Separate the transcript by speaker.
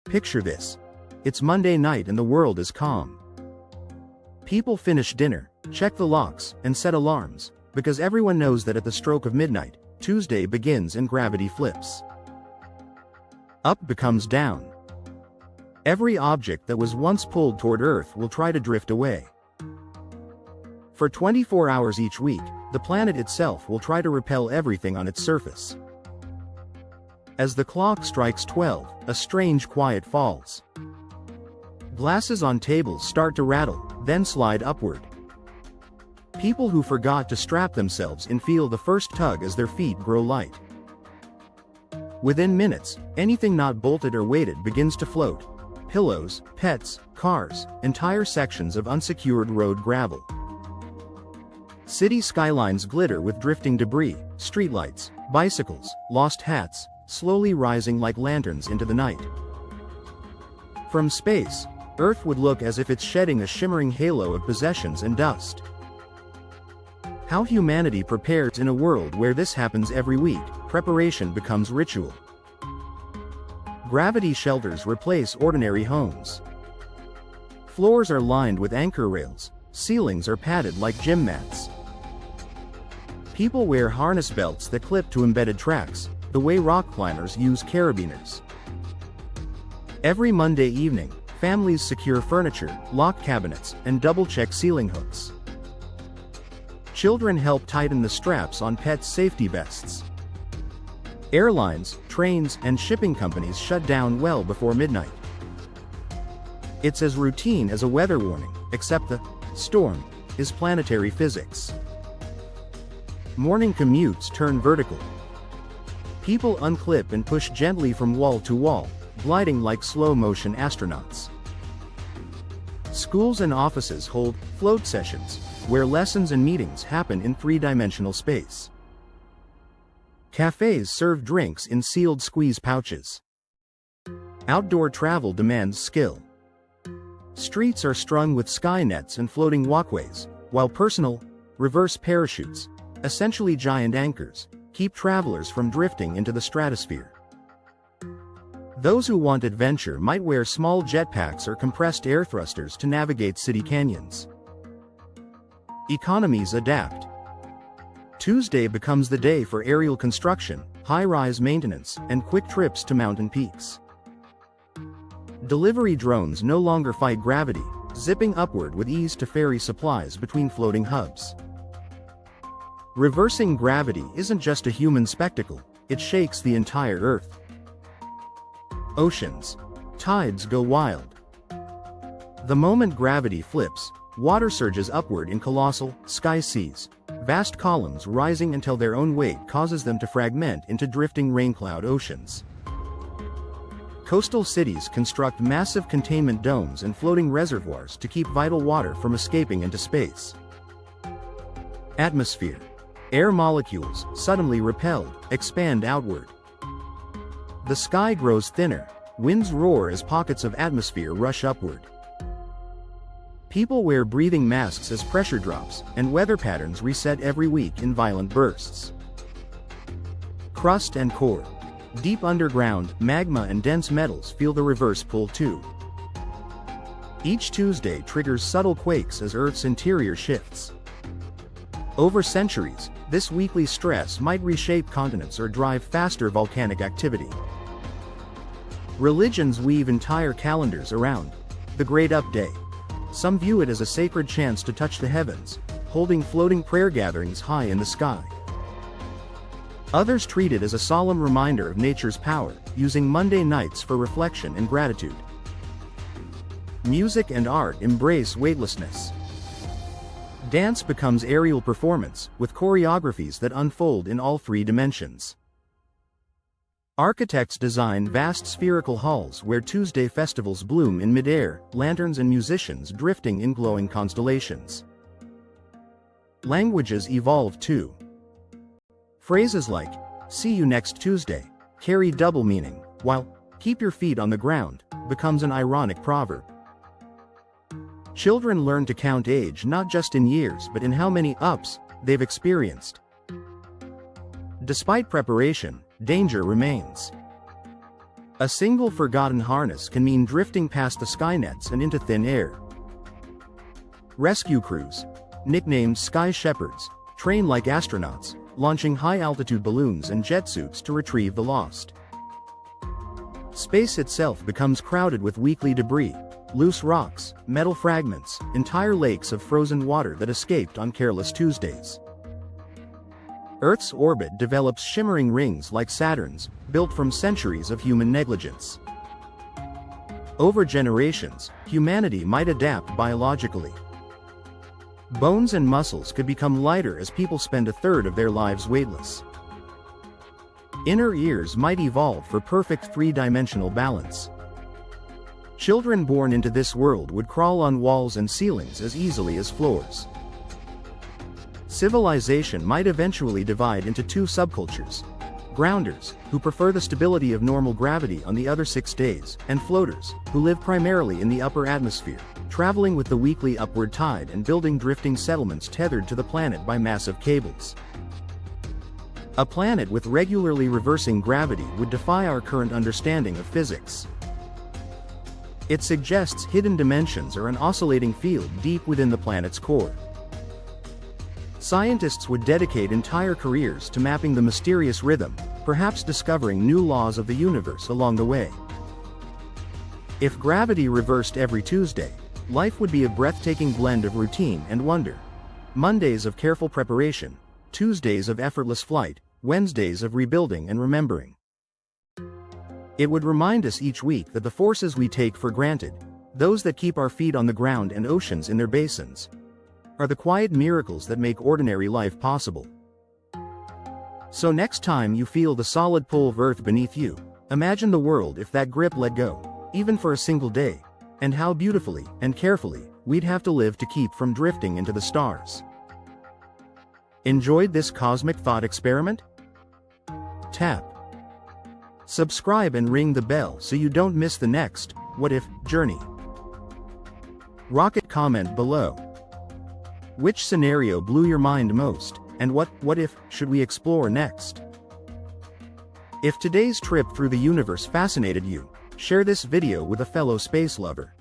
Speaker 1: Picture this. It's Monday night and the world is calm. People finish dinner, check the locks, and set alarms, because everyone knows that at the stroke of midnight, Tuesday begins and gravity flips. Up becomes down. Every object that was once pulled toward Earth will try to drift away. For 24 hours each week, the planet itself will try to repel everything on its surface. As the clock strikes 12, a strange quiet falls. Glasses on tables start to rattle, then slide upward. People who forgot to strap themselves in feel the first tug as their feet grow light. Within minutes, anything not bolted or weighted begins to float. Pillows, pets, cars, entire sections of unsecured road gravel. City skylines glitter with drifting debris, streetlights, bicycles, lost hats, slowly rising like lanterns into the night. From space, Earth would look as if it's shedding a shimmering halo of possessions and dust. How humanity prepares in a world where this happens every week, preparation becomes ritual. Gravity shelters replace ordinary homes. Floors are lined with anchor rails, ceilings are padded like gym mats. People wear harness belts that clip to embedded tracks, the way rock climbers use carabiners. Every Monday evening, families secure furniture, lock cabinets, and double-check ceiling hooks. Children help tighten the straps on pets' safety vests. Airlines, trains, and shipping companies shut down well before midnight. It's as routine as a weather warning, except the storm is planetary physics. Morning commutes turn vertical. People unclip and push gently from wall to wall, gliding like slow-motion astronauts. Schools and offices hold float sessions, where lessons and meetings happen in three-dimensional space. Cafes serve drinks in sealed squeeze pouches. Outdoor travel demands skill. Streets are strung with sky nets and floating walkways, while personal, reverse parachutes, essentially giant anchors, keep travelers from drifting into the stratosphere. Those who want adventure might wear small jetpacks or compressed air thrusters to navigate city canyons. Economies adapt. Tuesday becomes the day for aerial construction, high-rise maintenance, and quick trips to mountain peaks. Delivery drones no longer fight gravity, zipping upward with ease to ferry supplies between floating hubs. Reversing gravity isn't just a human spectacle, it shakes the entire Earth. Oceans. Tides go wild. The moment gravity flips, water surges upward in colossal, sky seas, vast columns rising until their own weight causes them to fragment into drifting raincloud oceans. Coastal cities construct massive containment domes and floating reservoirs to keep vital water from escaping into space. Atmosphere. Air molecules, suddenly repelled, expand outward. The sky grows thinner, winds roar as pockets of atmosphere rush upward. People wear breathing masks as pressure drops, and weather patterns reset every week in violent bursts. Crust and core. Deep underground, magma and dense metals feel the reverse pull too. Each Tuesday triggers subtle quakes as Earth's interior shifts. Over centuries, this weekly stress might reshape continents or drive faster volcanic activity. Religions weave entire calendars around the Great Up Day. Some view it as a sacred chance to touch the heavens, holding floating prayer gatherings high in the sky. Others treat it as a solemn reminder of nature's power, using Monday nights for reflection and gratitude. Music and art embrace weightlessness. Dance becomes aerial performance, with choreographies that unfold in all three dimensions. Architects design vast spherical halls where Tuesday festivals bloom in midair, lanterns and musicians drifting in glowing constellations. Languages evolve too. Phrases like, "See you next Tuesday," carry double meaning, while, "Keep your feet on the ground," becomes an ironic proverb. Children learn to count age not just in years but in how many ups they've experienced. Despite preparation, danger remains. A single forgotten harness can mean drifting past the skynets and into thin air. Rescue crews, nicknamed Sky Shepherds, train like astronauts, launching high-altitude balloons and jet suits to retrieve the lost. Space itself becomes crowded with weekly debris, loose rocks, metal fragments, entire lakes of frozen water that escaped on careless Tuesdays. Earth's orbit develops shimmering rings like Saturn's, built from centuries of human negligence. Over generations, humanity might adapt biologically. Bones and muscles could become lighter as people spend a third of their lives weightless. Inner ears might evolve for perfect three-dimensional balance. Children born into this world would crawl on walls and ceilings as easily as floors. Civilization might eventually divide into two subcultures: grounders, who prefer the stability of normal gravity on the other 6 days, and floaters, who live primarily in the upper atmosphere, traveling with the weekly upward tide and building drifting settlements tethered to the planet by massive cables. A planet with regularly reversing gravity would defy our current understanding of physics. It suggests hidden dimensions or an oscillating field deep within the planet's core. Scientists would dedicate entire careers to mapping the mysterious rhythm, perhaps discovering new laws of the universe along the way. If gravity reversed every Tuesday, life would be a breathtaking blend of routine and wonder. Mondays of careful preparation, Tuesdays of effortless flight, Wednesdays of rebuilding and remembering. It would remind us each week that the forces we take for granted, those that keep our feet on the ground and oceans in their basins, are the quiet miracles that make ordinary life possible. So next time you feel the solid pull of Earth beneath you, imagine the world if that grip let go, even for a single day, and how beautifully and carefully we'd have to live to keep from drifting into the stars. Enjoyed this cosmic thought experiment? Tap subscribe and ring the bell so you don't miss the next What If journey. Rocket comment below. Which scenario blew your mind most, and what if should we explore next? If today's trip through the universe fascinated you, share this video with a fellow space lover.